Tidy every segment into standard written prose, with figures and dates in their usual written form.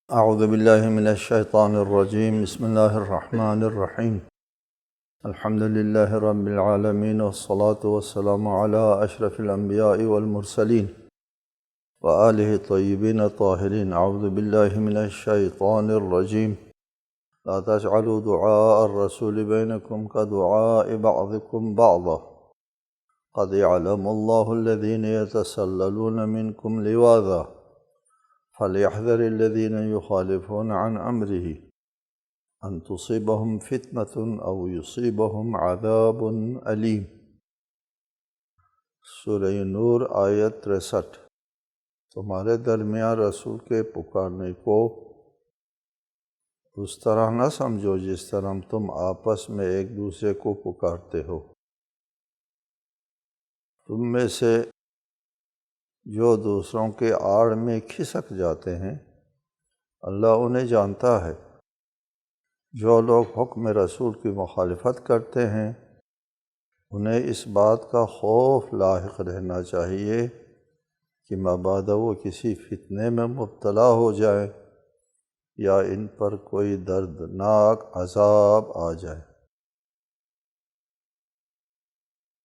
اعوذ باللہ من الشیطان الرجیم بسم اللہ الرحمن الرحیم الحمد للہ رب العالمین والصلاة والسلام علی اشرف الانبیاء والمرسلین وآلہ الطیبین الطاہرین اعوذ باللہ من الشیطان الرجیم لا تجعلوا دعاء الرسول بینکم كدعاء بعضکم بعضا قد يعلم اللہ الذین يتسللون منکم لواذا فَلْيَحْذَرِ الَّذِينَ يُخَالِفُونَ عَنْ أَمْرِهِ أَن تُصِيبَهُمْ فِتْنَةٌ أَوْ يُصِيبَهُمْ عَذَابٌ أَلِيمٌ۔ سورہ نور آیت 63۔ تمہارے درمیان رسول کے پکارنے کو اس طرح نہ سمجھو جس طرح تم آپس میں ایک دوسرے کو پکارتے ہو۔ تم میں سے جو دوسروں کے آڑ میں کھسک جاتے ہیں اللہ انہیں جانتا ہے۔ جو لوگ حکم رسول کی مخالفت کرتے ہیں انہیں اس بات کا خوف لاحق رہنا چاہیے کہ مبادا وہ کسی فتنے میں مبتلا ہو جائیں یا ان پر کوئی دردناک عذاب آ جائے۔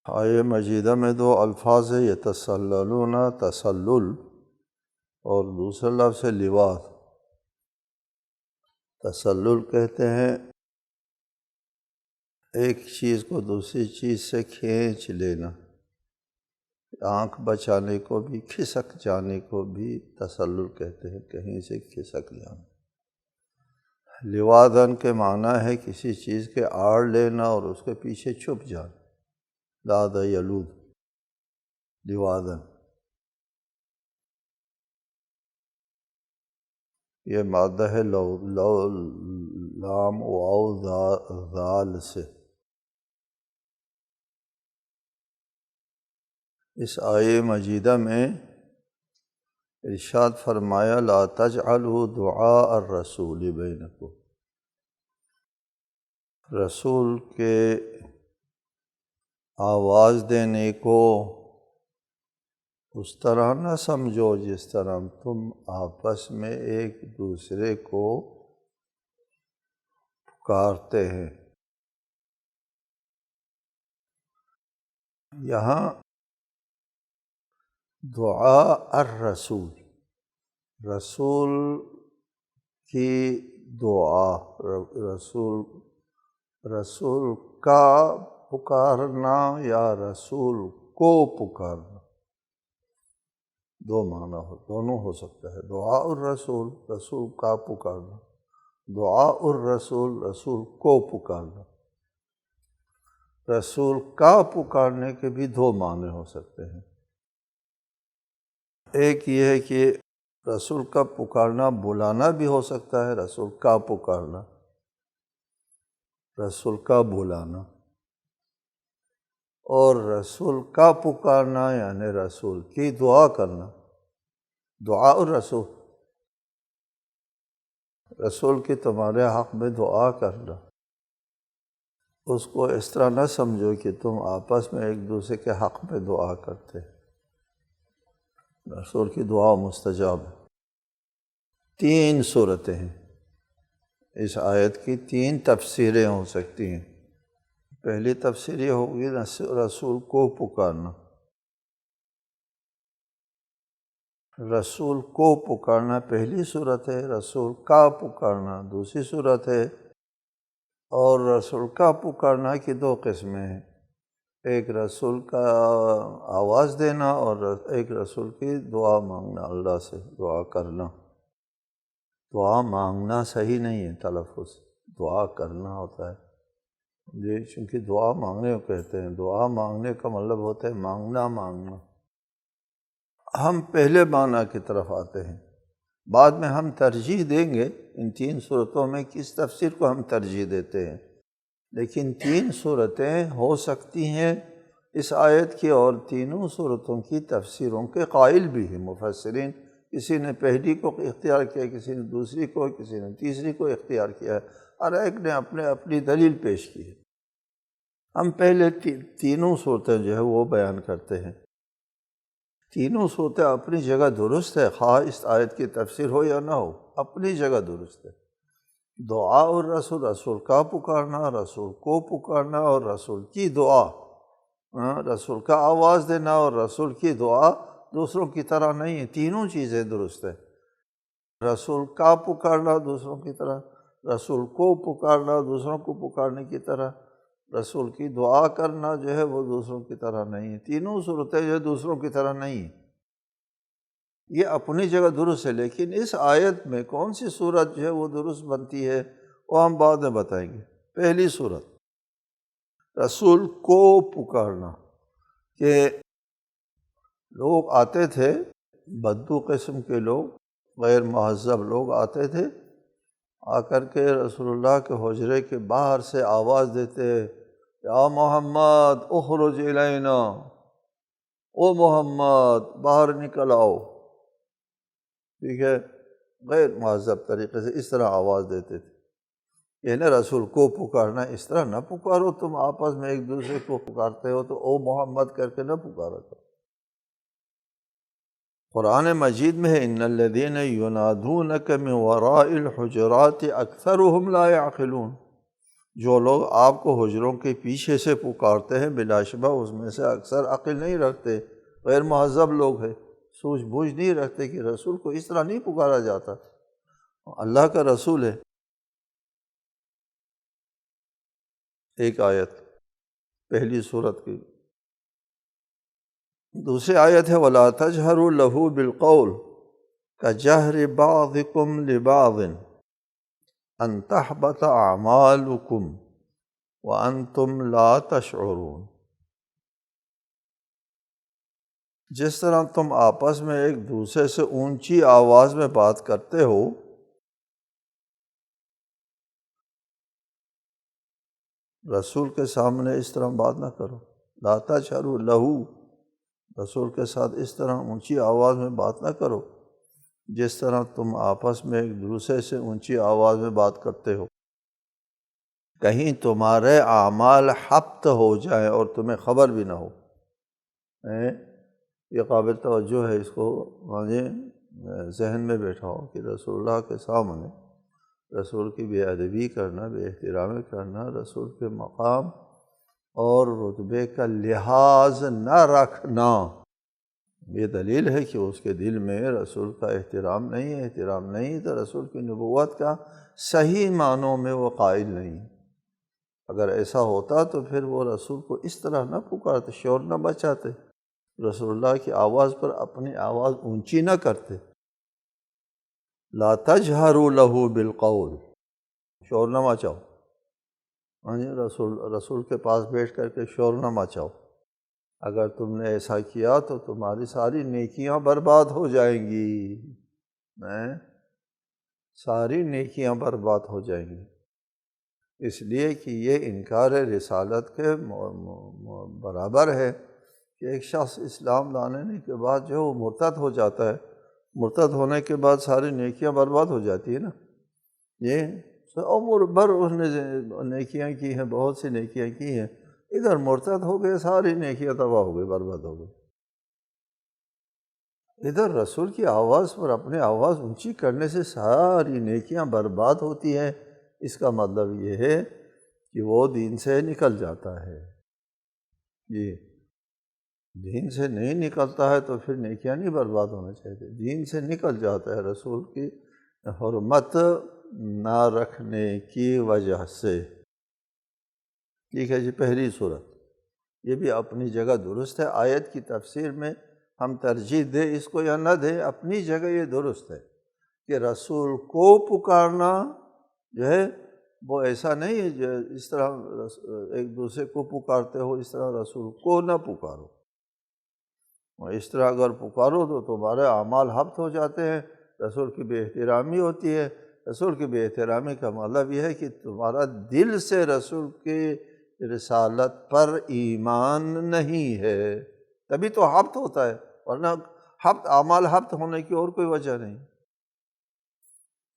آیہ مجیدہ میں دو الفاظ ہیں، یتسللون تسلل اور دوسرا لفظ ہے لواذ۔ تسلل کہتے ہیں ایک چیز کو دوسری چیز سے کھینچ لینا، آنکھ بچانے کو بھی، کھسک جانے کو بھی تسلل کہتے ہیں، کہیں سے کھسک جانا۔ لواذاً کے معنی ہے کسی چیز کے آڑ لینا اور اس کے پیچھے چھپ جانا۔ لاذ یلوذ لواذاً، یہ مادہ ہے لام واو ذال سے۔ اس آیہ مجیدہ میں ارشاد فرمایا لا تجعلوا دعاء الرسول بینکم، رسول کے آواز دینے کو اس طرح نہ سمجھو جس طرح تم آپس میں ایک دوسرے کو پکارتے ہیں۔ یہاں دعاء الرسول، رسول کی دعا، رسول کا پکارنا یا رسول کو پکارنا، دو معنی دونوں ہو سکتا ہے۔ دعاء الرسول، رسول کا پکارنا، دعاء الرسول، رسول کو پکارنا۔ رسول کا پکارنے کے بھی دو معنی ہو سکتے ہیں۔ ایک یہ ہے کہ رسول کا پکارنا بلانا بھی ہو سکتا ہے، رسول کا پکارنا، رسول کا بلانا، اور رسول کا پکارنا یعنی رسول کی دعا کرنا، دعاء الرسول، رسول کی تمہارے حق میں دعا کرنا۔ اس کو اس طرح نہ سمجھو کہ تم آپس میں ایک دوسرے کے حق میں دعا کرتے ہیں۔ رسول کی دعا مستجاب ہے۔ تین صورتیں ہیں، اس آیت کی تین تفسیریں ہو سکتی ہیں۔ پہلی تفسیر یہ ہوگی رسول کو پکارنا، رسول کو پکارنا پہلی صورت ہے، رسول کا پکارنا دوسری صورت ہے۔ اور رسول کا پکارنا کی دو قسمیں ہیں، ایک رسول کا آواز دینا اور ایک رسول کی دعا مانگنا، اللہ سے دعا کرنا۔ دعا مانگنا صحیح نہیں ہے تلفظ، دعا کرنا ہوتا ہے جی، چونکہ دعا مانگنے کو کہتے ہیں، دعا مانگنے کا مطلب ہوتا ہے مانگنا۔ ہم پہلے معنی کی طرف آتے ہیں، بعد میں ہم ترجیح دیں گے ان تین صورتوں میں کس تفسیر کو ہم ترجیح دیتے ہیں، لیکن تین صورتیں ہو سکتی ہیں اس آیت کی، اور تینوں صورتوں کی تفسیروں کے قائل بھی ہیں مفسرین۔ کسی نے پہلی کو اختیار کیا، کسی نے دوسری کو، کسی نے تیسری کو اختیار کیا ہے، ہر ایک نے اپنی دلیل پیش کی ہے۔ ہم پہلے تینوں صورتیں جو ہے وہ بیان کرتے ہیں۔ تینوں صورتیں اپنی جگہ درست ہے، خواہ اس آیت کی تفسیر ہو یا نہ ہو، اپنی جگہ درست ہے۔ دعا اور رسول، رسول کا پکارنا، رسول کو پکارنا اور رسول کی دعا، رسول کا آواز دینا اور رسول کی دعا دوسروں کی طرح نہیں ہے، تینوں چیزیں درست ہے۔ رسول کا پکارنا دوسروں کی طرح، رسول کو پکارنا دوسروں کو پکارنے کی طرح، رسول کی دعا کرنا جو ہے وہ دوسروں کی طرح نہیں ہے، تینوں صورتیں جو ہے دوسروں کی طرح نہیں ہیں، یہ اپنی جگہ درست ہے۔ لیکن اس آیت میں کون سی صورت جو ہے وہ درست بنتی ہے وہ ہم بعد میں بتائیں گے۔ پہلی صورت رسول کو پکارنا، کہ لوگ آتے تھے، بدو قسم کے لوگ، غیر مہذب لوگ آتے تھے، آ کر کے رسول اللہ کے حجرے کے باہر سے آواز دیتے، یا محمد اخرج الینا، او محمد باہر نکل آؤ، ٹھیک ہے، غیر مہذب طریقے سے اس طرح آواز دیتے تھے۔ یعنی رسول کو پکارنا، اس طرح نہ پکارو، تم آپس میں ایک دوسرے کو پکارتے ہو تو او محمد کر کے نہ پکارا کرو۔ قرآن مجید میں ہے ان الذین ینادونک من وراء الحجرات اکثرهم لا يعقلون، جو لوگ آپ کو حجروں کے پیچھے سے پکارتے ہیں بلا شبہ اس میں سے اکثر عقل نہیں رکھتے، غیر مہذب لوگ ہیں، سوجھ بوجھ نہیں رکھتے کہ رسول کو اس طرح نہیں پکارا جاتا، اللہ کا رسول ہے۔ ایک آیت پہلی صورت کی۔ دوسری آیت ہے وَلَا تَجْهَرُوا لَهُ بِالْقَوْلِ كَجَهْرِ بَعْضِكُمْ لِبَعْضٍ أَن تَحْبَطَ أَعْمَالُكُمْ وَأَنْتُمْ لَا تَشْعُرُونَ، جس طرح تم آپس میں ایک دوسرے سے اونچی آواز میں بات کرتے ہو، رسول کے سامنے اس طرح بات نہ کرو، لا تجہروا لہو، رسول کے ساتھ اس طرح اونچی آواز میں بات نہ کرو جس طرح تم آپس میں ایک دوسرے سے اونچی آواز میں بات کرتے ہو، کہیں تمہارے اعمال حبط ہو جائیں اور تمہیں خبر بھی نہ ہو۔ یہ قابل توجہ ہے، اس کو ذہن میں بیٹھاؤ کہ رسول اللہ کے سامنے رسول کی بے ادبی کرنا، بے احترامی کرنا، رسول کے مقام اور رتبے کا لحاظ نہ رکھنا، یہ دلیل ہے کہ اس کے دل میں رسول کا احترام نہیں ہے، احترام نہیں تو رسول کی نبوت کا صحیح معنوں میں وہ قائل نہیں۔ اگر ایسا ہوتا تو پھر وہ رسول کو اس طرح نہ پکارتے، شور نہ بچاتے، رسول اللہ کی آواز پر اپنی آواز اونچی نہ کرتے۔ لا تجہروا لہ بالقول، شور نہ مچاؤ، رسول کے پاس بیٹھ کر کے شور نہ مچاؤ، اگر تم نے ایسا کیا تو تمہاری ساری نیکیاں برباد ہو جائیں گی، ساری نیکیاں برباد ہو جائیں گی، اس لیے کہ یہ انکار رسالت کے برابر ہے کہ ایک شخص اسلام لانے کے بعد جو وہ مرتد ہو جاتا ہے، مرتد ہونے کے بعد ساری نیکیاں برباد ہو جاتی ہے نا، یہ عمر بھر اس نے نیکیاں کی ہیں، بہت سی نیکیاں کی ہیں، ادھر مرتد ہو گئے، ساری نیکیاں تباہ ہو گئی، برباد ہو گئی۔ ادھر رسول کی آواز پر اپنے آواز اونچی کرنے سے ساری نیکیاں برباد ہوتی ہیں، اس کا مطلب یہ ہے کہ وہ دین سے نکل جاتا ہے۔ جی، دین سے نہیں نکلتا ہے تو پھر نیکیاں نہیں برباد ہونا چاہیے، دین سے نکل جاتا ہے رسول کی حرمت نہ رکھنے کی وجہ سے۔ ٹھیک ہے جی، پہلی صورت یہ بھی اپنی جگہ درست ہے، آیت کی تفسیر میں ہم ترجیح دیں اس کو یا نہ دیں، اپنی جگہ یہ درست ہے کہ رسول کو پکارنا جو ہے وہ ایسا نہیں ہے جو اس طرح ایک دوسرے کو پکارتے ہو، اس طرح رسول کو نہ پکارو، اور اس طرح اگر پکارو تو تمہارے اعمال حبط ہو جاتے ہیں، رسول کی بے احترامی ہوتی ہے۔ رسول کی بے احترامی کا مطلب یہ ہے کہ تمہارا دل سے رسول کی رسالت پر ایمان نہیں ہے، تبھی تو حبط ہوتا ہے، ورنہ حبط اعمال حبط ہونے کی اور کوئی وجہ نہیں،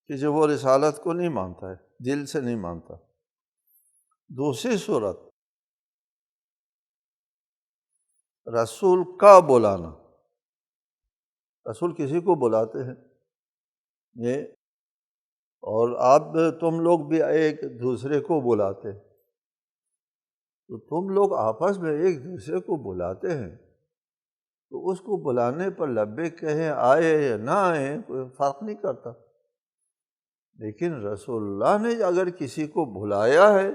کہ جو وہ رسالت کو نہیں مانتا ہے، دل سے نہیں مانتا۔ دوسری صورت رسول کا بلانا، رسول کسی کو بلاتے ہیں یہ، اور تم لوگ بھی ایک دوسرے کو بلاتے ہیں، تو تم لوگ آپس میں ایک دوسرے کو بلاتے ہیں، تو اس کو بلانے پر لبیک کہیں، آئے یا نہ آئے کوئی فرق نہیں کرتا۔ لیکن رسول اللہ نے اگر کسی کو بلایا ہے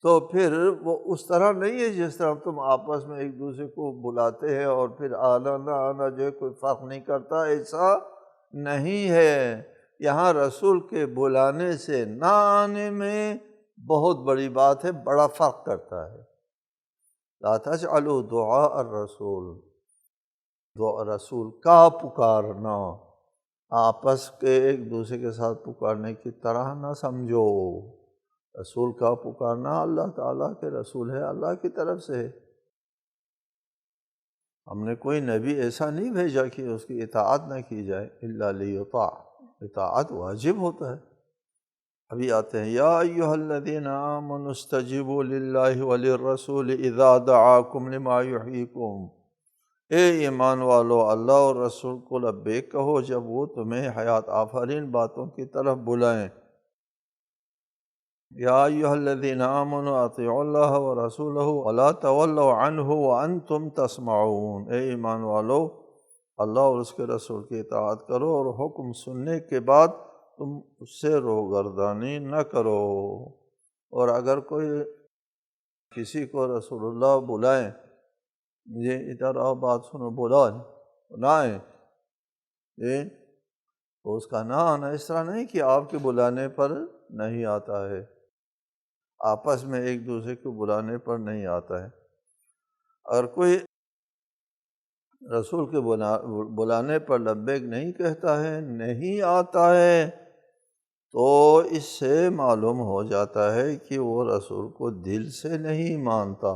تو پھر وہ اس طرح نہیں ہے جس طرح تم آپس میں ایک دوسرے کو بلاتے ہیں اور پھر آنا نہ آنا جو ہے کوئی فرق نہیں کرتا، ایسا نہیں ہے۔ یہاں رسول کے بلانے سے نہ آنے میں بہت بڑی بات ہے، بڑا فرق کرتا ہے۔ لا تجعلوا دعاء الرسول، رسول کا پکارنا آپس کے ایک دوسرے کے ساتھ پکارنے کی طرح نہ سمجھو۔ رسول کا پکارنا اللہ تعالیٰ کے رسول ہے، اللہ کی طرف سے ہے۔ ہم نے کوئی نبی ایسا نہیں بھیجا کہ اس کی اطاعت نہ کی جائے، الا لیطاع، اطاعت واجب ہوتا ہے۔ ابھی آتے ہیں، یا ایھا الذین آمنوا استجیبوا للہ وللرسول اذا دعاکم لما یحییکم، اے ایمان والو اللہ اور رسول کو لبیک کہو جب وہ تمہیں حیات آفرین باتوں کی طرف بلائیں۔ یا ایھا الذین آمنوا اطیعوا اللہ ورسولہ ولا تولوا عنہ وانتم تسمعون، اے ایمان والو اللہ اور اس کے رسول کی اطاعت کرو اور حکم سننے کے بعد تم اس سے روگردانی نہ کرو۔ اور اگر کوئی کسی کو رسول اللہ بلائیں، یہ ادھر آؤ بات سنو، بلا نہ آئے، تو اس کا نہ آنا اس طرح نہیں کہ آپ کے بلانے پر نہیں آتا ہے، آپس میں ایک دوسرے کو بلانے پر نہیں آتا ہے۔ اگر کوئی رسول کے بلانے پر لبیک نہیں کہتا ہے، نہیں آتا ہے، تو اس سے معلوم ہو جاتا ہے کہ وہ رسول کو دل سے نہیں مانتا۔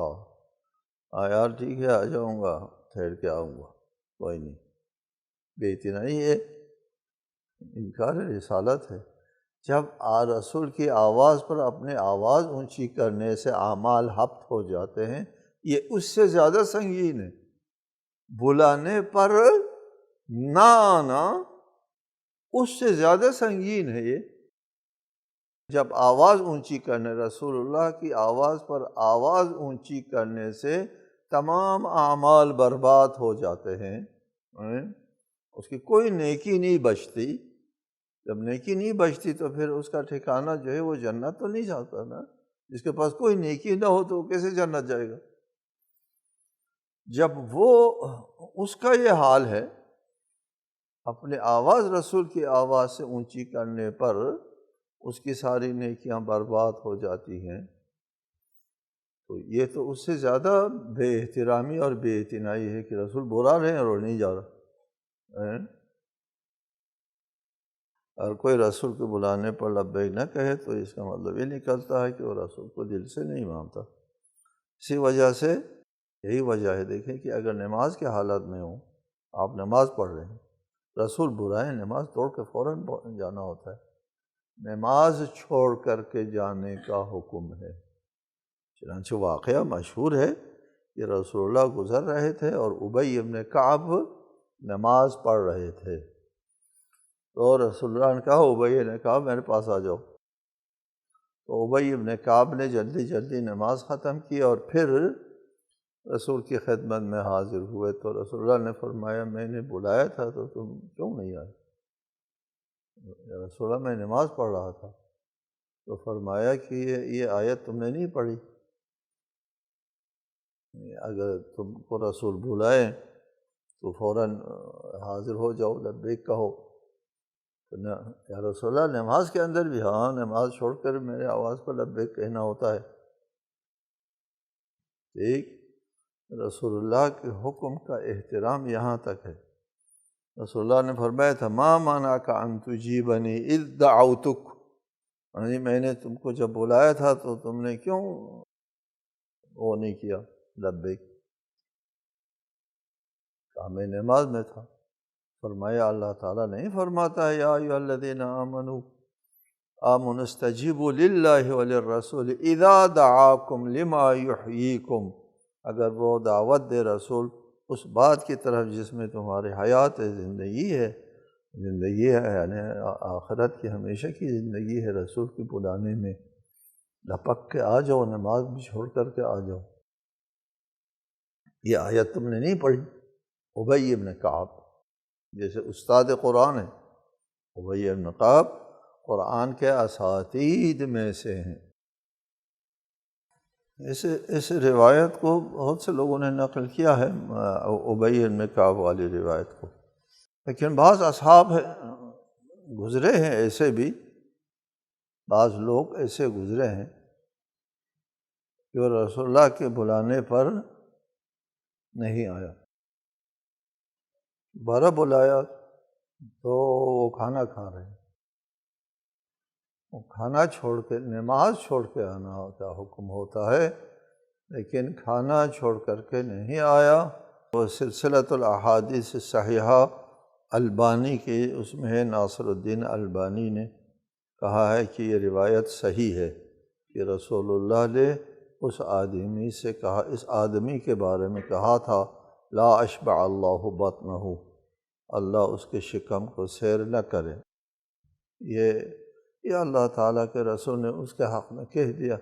یار ٹھیک ہے آ جاؤں گا، ٹھہر کے آؤں گا، کوئی نہیں، بے اتنائی ہے، انکار رسالت ہے۔ جب رسول کی آواز پر اپنے آواز اونچی کرنے سے اعمال حبط ہو جاتے ہیں، یہ اس سے زیادہ سنگین ہے۔ بلانے پر نہ آنا اس سے زیادہ سنگین ہے یہ۔ جب آواز اونچی کرنے، رسول اللہ کی آواز پر آواز اونچی کرنے سے تمام اعمال برباد ہو جاتے ہیں، اس کی کوئی نیکی نہیں بچتی۔ جب نیکی نہیں بچتی تو پھر اس کا ٹھکانہ جو ہے وہ جنت تو نہیں جاتا نا۔ جس کے پاس کوئی نیکی نہ ہو تو وہ کیسے جنت جائے گا؟ جب وہ اس کا یہ حال ہے، اپنے آواز رسول کی آواز سے اونچی کرنے پر اس کی ساری نیکیاں برباد ہو جاتی ہیں، تو یہ تو اس سے زیادہ بے احترامی اور بے اعتنائی ہے کہ رسول بلا رہے ہیں اور نہیں جا رہا۔ اور کوئی رسول کے بلانے پر لبیک نہ کہے تو اس کا مطلب یہ نکلتا ہے کہ وہ رسول کو دل سے نہیں مانتا۔ اسی وجہ سے یہی وجہ ہے، دیکھیں کہ اگر نماز کے حالت میں ہوں، آپ نماز پڑھ رہے ہیں، رسول برائے، نماز توڑ کے فوراً جانا ہوتا ہے، نماز چھوڑ کر کے جانے کا حکم ہے۔ چنانچہ واقعہ مشہور ہے کہ رسول اللہ گزر رہے تھے اور ابی ابن کعب نماز پڑھ رہے تھے، تو رسول اللہ نے کہا ابی نے کہا میرے پاس آ جاؤ، تو ابی ابن کعب نے جلدی جلدی نماز ختم کی اور پھر رسول کی خدمت میں حاضر ہوئے۔ تو رسول اللہ نے فرمایا میں نے بلایا تھا تو تم کیوں نہیں آئے؟ یا رسول اللہ میں نماز پڑھ رہا تھا۔ تو فرمایا کہ یہ آیت تم نے نہیں پڑھی، اگر تم کو رسول بلائیں تو فوراً حاضر ہو جاؤ، لبیک کہو۔ یا رسول اللہ نماز کے اندر بھی، ہاں نماز چھوڑ کر میرے آواز پر لبیک کہنا ہوتا ہے۔ ٹھیک، رسول اللہ کے حکم کا احترام یہاں تک ہے۔ رسول اللہ نے فرمایا تھا ما منعک ان تجیبنی اذ دعوتک، یعنی میں نے تم کو جب بلایا تھا تو تم نے کیوں وہ نہیں کیا، لبیک؟ کہا میں نماز میں تھا۔ فرمایا اللہ تعالیٰ نہیں فرماتا ہے یا ایھا الذین آمنوا استجیبوا للہ وللرسول اذا دعاکم لما یحییکم، اگر وہ دعوت دے رسول اس بات کی طرف جس میں تمہاری حیات زندگی ہے، یعنی آخرت کی ہمیشہ کی زندگی ہے، رسول کے بلانے میں لپک کے آ جاؤ، نماز بھی چھوڑ کر کے آ جاؤ۔ یہ آیت تم نے نہیں پڑھی؟ ابی بن کعب جیسے استاد قرآن ہے، ابی بن کعب قرآن کے اساتید میں سے ہیں۔ اس روایت کو بہت سے لوگوں نے نقل کیا ہے، ابی بن کعب والی روایت کو، لیکن بعض اصحاب گزرے ہیں ایسے بھی، بعض لوگ ایسے گزرے ہیں کہ رسول اللہ کے بلانے پر نہیں آیا، بارہ بلایا تو وہ کھانا کھا رہے ہیں، وہ کھانا چھوڑ کے نماز چھوڑ کے آنا کا حکم ہوتا ہے، لیکن کھانا چھوڑ کر کے نہیں آیا۔ وہ سلسلۃ الاحادیث الصحیحہ البانی کی اس میں ہے، ناصر الدین البانی نے کہا ہے کہ یہ روایت صحیح ہے کہ رسول اللہ نے اس آدمی سے کہا، اس آدمی کے بارے میں کہا تھا، لا اشبع اللہ بطنہ، اللہ اس کے شکم کو سیر نہ کرے۔ یہ اللہ تعالیٰ کے رسول نے اس کے حق میں کہہ دیا۔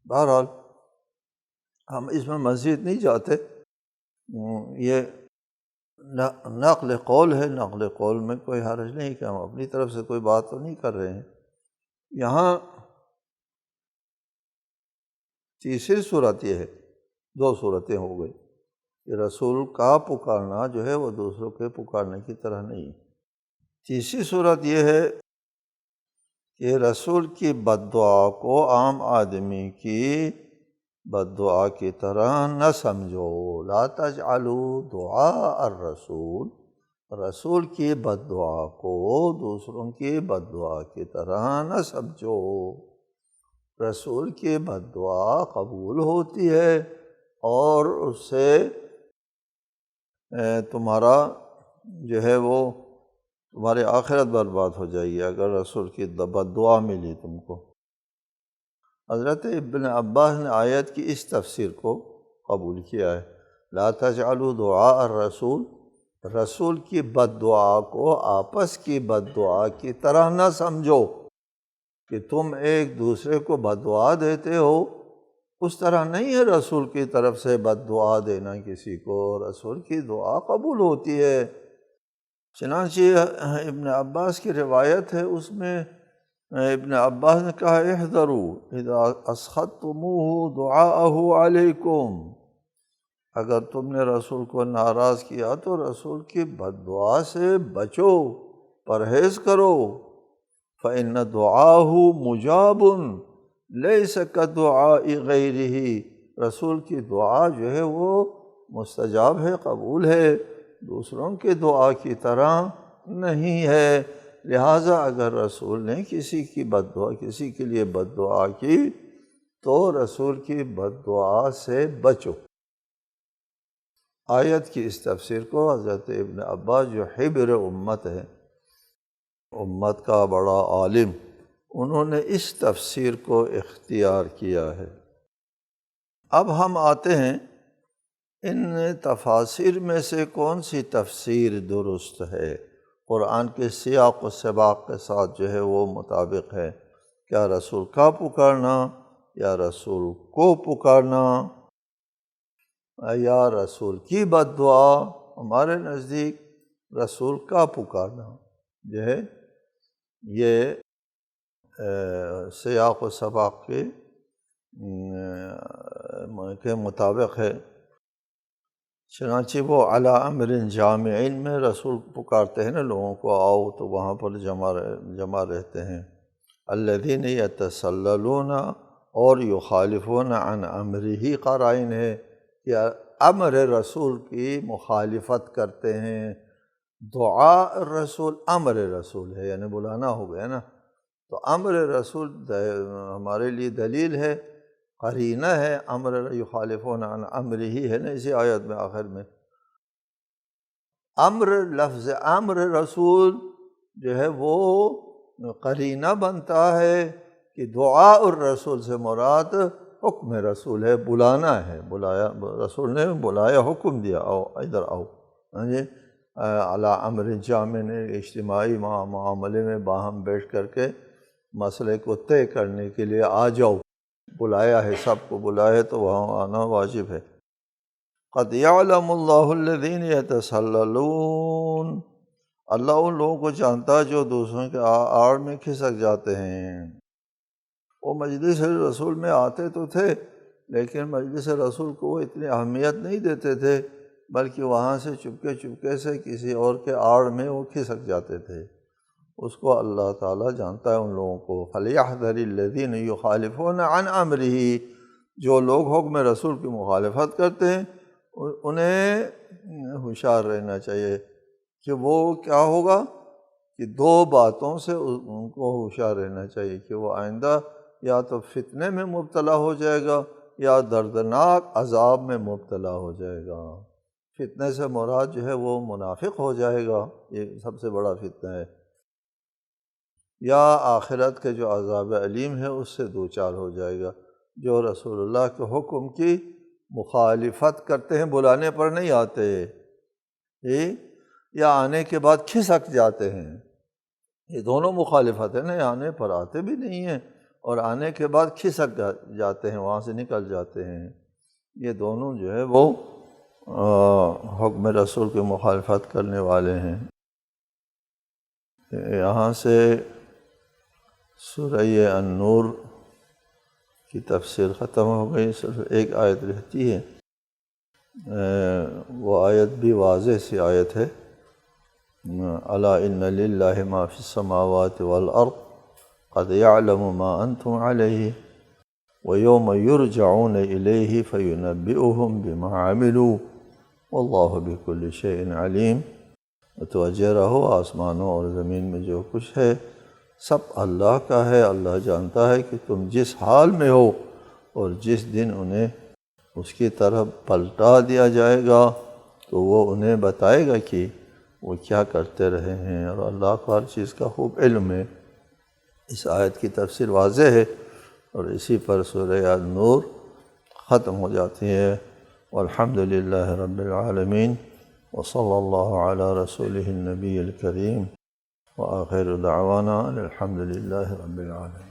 بہرحال ہم اس میں مزید نہیں جاتے، یہ نقل قول ہے، نقل قول میں کوئی حرج نہیں کہ ہم اپنی طرف سے کوئی بات تو نہیں کر رہے ہیں۔ یہاں تیسری صورت یہ ہے، دو صورتیں ہو گئی کہ رسول کا پکارنا جو ہے وہ دوسروں کے پکارنے کی طرح نہیں۔ تیسری صورت یہ ہے کہ رسول کی بد دعا کو عام آدمی کی بد دعا کی طرح نہ سمجھو، لا تجعلوا دعاء الرسول، رسول کی بد دعا کو دوسروں کی بد دعا کی طرح نہ سمجھو۔ رسول کی بد دعا قبول ہوتی ہے اور اس سے تمہارا جو ہے وہ تمہاری آخرت برباد ہو جائے گی اگر رسول کی بد دعا ملی تم کو۔ حضرت ابن عباس نے آیت کی اس تفسیر کو قبول کیا ہے، لا تجعلوا دعاء الرسول، رسول کی بد دعا کو آپس کی بد دعا کی طرح نہ سمجھو کہ تم ایک دوسرے کو بد دعا دیتے ہو، اس طرح نہیں ہے رسول کی طرف سے بد دعا دینا کسی کو، رسول کی دعا قبول ہوتی ہے۔ چنانچہ ابن عباس کی روایت ہے، اس میں ابن عباس نے کہا، احذروا اذا اسخطتموہ دعاءہ علیکم، اگر تم نے رسول کو ناراض کیا تو رسول کی بد دعا سے بچو، پرہیز کرو۔ فإن دعاہ مجاب لیس کدعاء غیرہ، رسول کی دعا جو ہے وہ مستجاب ہے، قبول ہے، دوسروں کی دعا کی طرح نہیں ہے۔ لہٰذا اگر رسول نے کسی کی بد دعا، کسی کے لیے بد دعا کی تو رسول کی بد دعا سے بچو۔ آیت کی اس تفسیر کو حضرت ابن عباس جو حبر امت ہے، امت کا بڑا عالم، انہوں نے اس تفسیر کو اختیار کیا ہے۔ اب ہم آتے ہیں ان تفاسیر میں سے کون سی تفسیر درست ہے، قرآن کے سیاق و سباق کے ساتھ جو ہے وہ مطابق ہے، کیا رسول کا پکارنا یا رسول کو پکارنا یا رسول کی بد دعا؟ ہمارے نزدیک رسول کا پکارنا جو ہے یہ سیاق و سباق کے مطابق ہے۔ چنانچہ وہ علی امر جامع میں رسول پکارتے ہیں نا لوگوں کو، آؤ تو وہاں پر جمع رہتے ہیں۔ الذین یتسللون اور یخالفون عن امرہ، قرائن ہے کہ امر رسول کی مخالفت کرتے ہیں۔ دعا رسول امر رسول ہے، یعنی بلانا ہو گیا نا، تو امر رسول ہمارے لیے دلیل ہے، قرینہ ہے، امر یخالفون عن امرہ ہے نا اسی آیت میں آخر میں۔ امر، لفظ امر رسول جو ہے وہ قرینہ بنتا ہے کہ دعاء الرسول سے مراد حکم رسول ہے، بلانا ہے، بلایا رسول نے بلایا، حکم دیا آؤ ادھر آؤ، جی علی امر جامع نے اجتماعی معاملے میں باہم بیٹھ کر کے مسئلے کو طے کرنے کے لیے آ جاؤ، بلایا ہے، سب کو بلایا تو وہاں آنا واجب ہے۔ قد یعلم اللہ الذین یتسللون، اللہ ان لوگوں کو جانتا ہے جو دوسروں کے آڑ میں کھسک جاتے ہیں۔ وہ مجلس رسول میں آتے تو تھے لیکن مجلس رسول کو وہ اتنی اہمیت نہیں دیتے تھے، بلکہ وہاں سے چپکے سے کسی اور کے آڑ میں وہ کھسک جاتے تھے۔ اس کو اللہ تعالیٰ جانتا ہے ان لوگوں کو۔ فَلْيَحْذَرِ الَّذِينَ يُخَالِفُونَ عَنْ أَمْرِهِ، جو لوگ حکم رسول کی مخالفت کرتے ہیں انہیں ہوشیار رہنا چاہیے کہ وہ کیا ہوگا، کہ دو باتوں سے ان کو ہوشیار رہنا چاہیے کہ وہ آئندہ یا تو فتنے میں مبتلا ہو جائے گا یا دردناک عذاب میں مبتلا ہو جائے گا۔ فتنے سے مراد جو ہے وہ منافق ہو جائے گا، یہ سب سے بڑا فتنہ ہے، یا آخرت کے جو عذاب علیم ہے اس سے دوچار ہو جائے گا۔ جو رسول اللہ کے حکم کی مخالفت کرتے ہیں، بلانے پر نہیں آتے، یا آنے کے بعد کھسک جاتے ہیں، یہ دونوں مخالفت ہے نا، آنے پر آتے بھی نہیں ہیں اور آنے کے بعد کھسک جاتے ہیں، وہاں سے نکل جاتے ہیں، یہ دونوں جو ہے وہ حکم رسول کی مخالفت کرنے والے ہیں۔ یہاں سے سورہ النور کی تفسیر ختم ہو گئی، صرف ایک آیت رہتی ہے، وہ آیت بھی واضح سی آیت ہے، الا ان للہ ما فی السماوات والارض قد یعلم ما انتم علیہ ویوم یرجعون الیہ فینبئہم بما عملوا واللہ بکل شیء علیم۔ متوجہ رہو، آسمانوں اور زمین میں جو کچھ ہے سب اللہ کا ہے، اللہ جانتا ہے کہ تم جس حال میں ہو، اور جس دن انہیں اس کی طرف پلٹا دیا جائے گا تو وہ انہیں بتائے گا کہ وہ کیا کرتے رہے ہیں، اور اللہ کو ہر چیز کا خوب علم ہے۔ اس آیت کی تفسیر واضح ہے اور اسی پر سورہ النور ختم ہو جاتی ہے۔ والحمد للہ رب العالمین، وصلی اللہ علی رسولہ النبی الکریم، وآخر دعوانا الحمد للہ رب العالمین۔